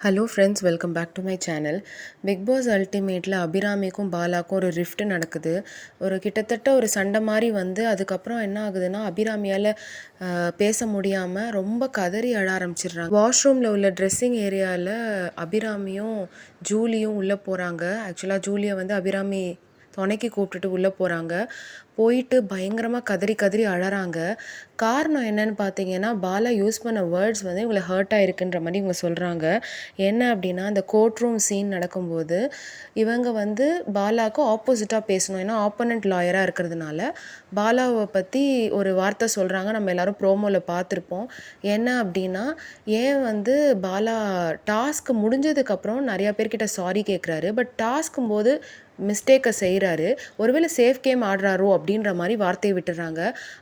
Hello friends, welcome back to my channel. Bigg Boss அல்டிமேட்டில் அபிராமிக்கும் பாலாக்கும் ஒரு ரிஃப்ட் நடக்குது. கிட்டத்தட்ட ஒரு சண்டை மாதிரி வந்து அதுக்கப்புறம் என்ன ஆகுதுன்னா, அபிராமியால் பேச முடியாமல் ரொம்ப கதறி அழ ஆரம்பிச்சிடுறாங்க. வாஷ்ரூமில் உள்ள ட்ரெஸ்ஸிங் ஏரியாவில் அபிராமியும் ஜூலியும் உள்ளே போகிறாங்க. ஆக்சுவலாக ஜூலியை வந்து அபிராமி துணைக்கு கூப்பிட்டுட்டு உள்ளே போகிறாங்க. போயிட்டு பயங்கரமாக கதறி கதறி அழறாங்க. காரணம் என்னன்னு பார்த்தீங்கன்னா, பாலா யூஸ் பண்ண வேர்ட்ஸ் வந்து இவங்களை ஹர்ட் ஆகிருக்குன்ற மாதிரி இவங்க சொல்கிறாங்க. என்ன அப்படின்னா, அந்த கோர்ட் ரூம் சீன் நடக்கும்போது இவங்க வந்து பாலாவுக்கு ஆப்போசிட்டாக பேசணும். ஏன்னா ஆப்போனண்ட் லாயராக இருக்கிறதுனால பாலாவை பற்றி ஒரு வார்த்தை சொல்கிறாங்க. நம்ம எல்லோரும் ப்ரோமோவில் பார்த்துருப்போம். என்ன அப்படின்னா, ஏன் வந்து பாலா டாஸ்க் முடிஞ்சதுக்கப்புறம் நிறையா பேர்கிட்ட சாரி கேட்குறாரு, பட் டாஸ்க்கும் போது மிஸ்டேக்கை செய்கிறாரு, ஒருவேளை சேஃப் கேம் ஆடுறாரோ அப்படின்ற மாதிரி வார்த்தையை விட்டுறாங்க.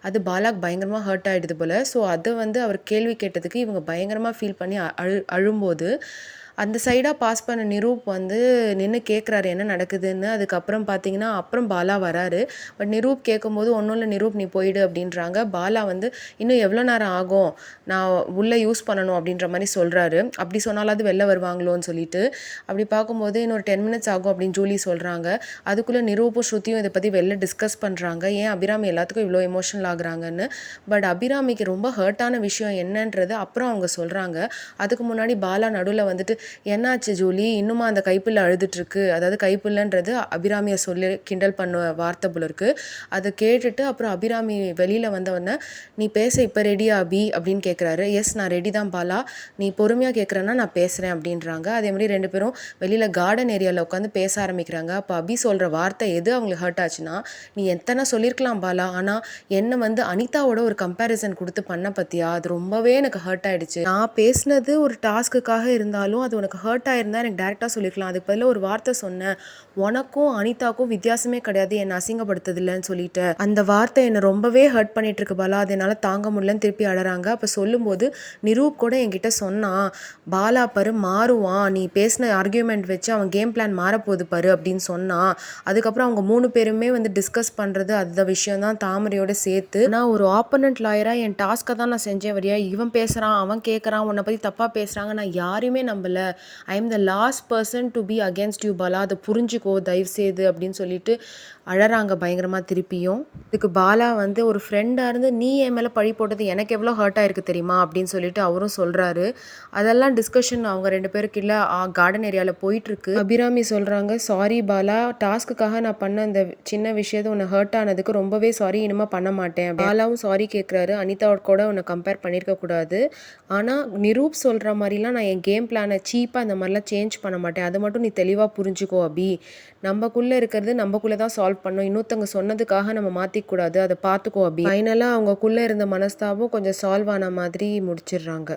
அது பாலாக்கு பயங்கரமாக ஹர்ட் ஆகிடுது போல். ஸோ அதை வந்து அவர் கேள்வி கேட்டதுக்கு இவங்க பயங்கரமாக ஃபீல் பண்ணி அழும்போது அந்த சைடாக பாஸ் பண்ண நிரூப் வந்து நின்று கேட்குறாரு என்ன நடக்குதுன்னு. அதுக்கப்புறம் பார்த்தீங்கன்னா அப்புறம் பாலா வராரு. பட் நிரூப் கேட்கும்போது ஒன்றும் இல்லை நிரூப் நீ போயிடு அப்படின்றாங்க. பாலா வந்து இன்னும் எவ்வளோ நேரம் ஆகும், நான் உள்ளே யூஸ் பண்ணணும் அப்படின்ற மாதிரி சொல்கிறாரு. அப்படி சொன்னாலாவது வெளில வருவாங்களோன்னு சொல்லிட்டு. அப்படி பார்க்கும்போது இன்னொரு 10 மினிட்ஸ் ஆகும் அப்படின்னு ஜூலி சொல்கிறாங்க. அதுக்குள்ளே நிரூப்பும் ஸ்ருதியும் இதை பற்றி வெளில டிஸ்கஸ் பண்ணுறாங்க, ஏன் அபிராமி எல்லாத்துக்கும் இவ்வளோ எமோஷனல் ஆகுறாங்கன்னு. பட் அபிராமிக்கு ரொம்ப ஹர்ட்டான விஷயம் என்னன்றது அப்புறம் அவங்க சொல்கிறாங்க. அதுக்கு முன்னாடி பாலா நடுவில் வந்துட்டு, என்னாச்சு ஜூலி, இன்னுமா அந்த கைப்பிள்ளை அழுதுட்டுருக்கு, அதாவது கைப்பிள்ளைன்றது அபிராமியை சொல்லி கிண்டல் பண்ண வார்த்தை போல இருக்குது. அதை கேட்டுட்டு அப்புறம் அபிராமி வெளியில் வந்தவொடனே, நீ பேச இப்போ ரெடியா அபி அப்படின்னு கேட்குறாரு. எஸ் நான் ரெடி தான் பாலா, நீ பொறுமையாக கேட்குறேன்னா நான் பேசுகிறேன் அப்படின்றாங்க. அதே மாதிரி ரெண்டு பேரும் வெளியில் கார்டன் ஏரியாவில் உட்காந்து பேச ஆரம்பிக்கிறாங்க. அப்போ அபி சொல்கிற வார்த்தை எது அவங்களுக்கு ஹர்ட் ஆச்சுன்னா, நீ எத்தனை சொல்லியிருக்கலாம் பாலா, ஆனால் என்னை வந்து அனிதாவோட ஒரு கம்பேரிசன் கொடுத்து பண்ண பற்றியா, அது ரொம்பவே எனக்கு ஹர்ட் ஆகிடுச்சு. நான் பேசினது ஒரு டாஸ்க்குக்காக இருந்தாலும் அது உனக்கு ஹர்ட் ஆயிருந்தால் எனக்கு டேரெக்டாக சொல்லிக்கலாம். அதுக்கு பதில் ஒரு வார்த்தை சொன்னேன், உனக்கும் அனிதாக்கும் வித்தியாசமே கிடையாது, என்னை அசிங்கப்படுத்ததில்லைன்னு சொல்லிட்டு. அந்த வார்த்தை என்னை ரொம்பவே ஹர்ட் பண்ணிட்டு இருக்கு பாலா, அது என்னால் தாங்க முடியலன்னு திருப்பி அழறாங்க. அப்போ சொல்லும்போது நிரூப் கூட என்கிட்ட சொன்னான், பாலா பாரு மாறுவான், நீ பேசின ஆர்கியூமெண்ட் வச்சு அவன் கேம் பிளான் மாறப்போகுது பாரு அப்படின்னு சொன்னான். அதுக்கப்புறம் அவங்க 3 பேருமே வந்து டிஸ்கஸ் பண்ணுறது அந்த விஷயம் தான் தாமரையோட சேர்த்து. நான் ஒரு ஆப்போனண்ட் லாயராக என் டாஸ்க்கை தான் நான் செஞ்சேன் வரியா, இவன் பேசுகிறான் அவன் கேட்குறான் உன்னை பற்றி தப்பாக பேசுகிறாங்க, நான் யாரையுமே நம்பலை, I am the last person to be against you Bala, அதை புரிஞ்சுக்கோ தயவு செய்து அப்படின்னு சொல்லிட்டு அழறாங்க பயங்கரமாக திருப்பியும். இதுக்கு பாலா வந்து ஒரு ஃப்ரெண்டாக இருந்து நீ என் மேலே பழி போட்டது எனக்கு எவ்வளோ ஹர்ட் ஆயிருக்கு தெரியுமா அப்படின்னு சொல்லிட்டு அவரும் சொல்கிறாரு. அதெல்லாம் டிஸ்கஷன் அவங்க 2 பேருக்கு இல்லை கார்டன் ஏரியாவில் போயிட்டுருக்கு. அபிராமி சொல்கிறாங்க, சாரி பாலா, டாஸ்க்குக்காக நான் பண்ண அந்த சின்ன விஷயத்தை உன்னை ஹர்ட் ஆனதுக்கு ரொம்பவே சாரி, இனிமேல் பண்ண மாட்டேன். பாலாவும் சாரி கேட்குறாரு, அனிதாவோட கூட உன்னை கம்பேர் பண்ணியிருக்க கூடாது, ஆனால் நிரூப் சொல்கிற மாதிரிலாம் நான் என் கேம் பிளானை சீப்பாக அந்த மாதிரிலாம் சேஞ்ச் பண்ண மாட்டேன், அதை மட்டும் நீ தெளிவாக புரிஞ்சுக்கோ அபி, நம்மக்குள்ளே இருக்கிறது நம்மக்குள்ளே தான் சால்வ் பண்ணோம், இன்னொருத்தவங்க சொன்னதுக்காக நம்ம மாற்றிக்கூடாது, அதை பார்த்துக்கோ அபி. ஃபைனலாக அவங்கக்குள்ளே இருந்த மனஸ்தாபம் கொஞ்சம் சால்வ் ஆன மாதிரி முடிச்சிடுறாங்க.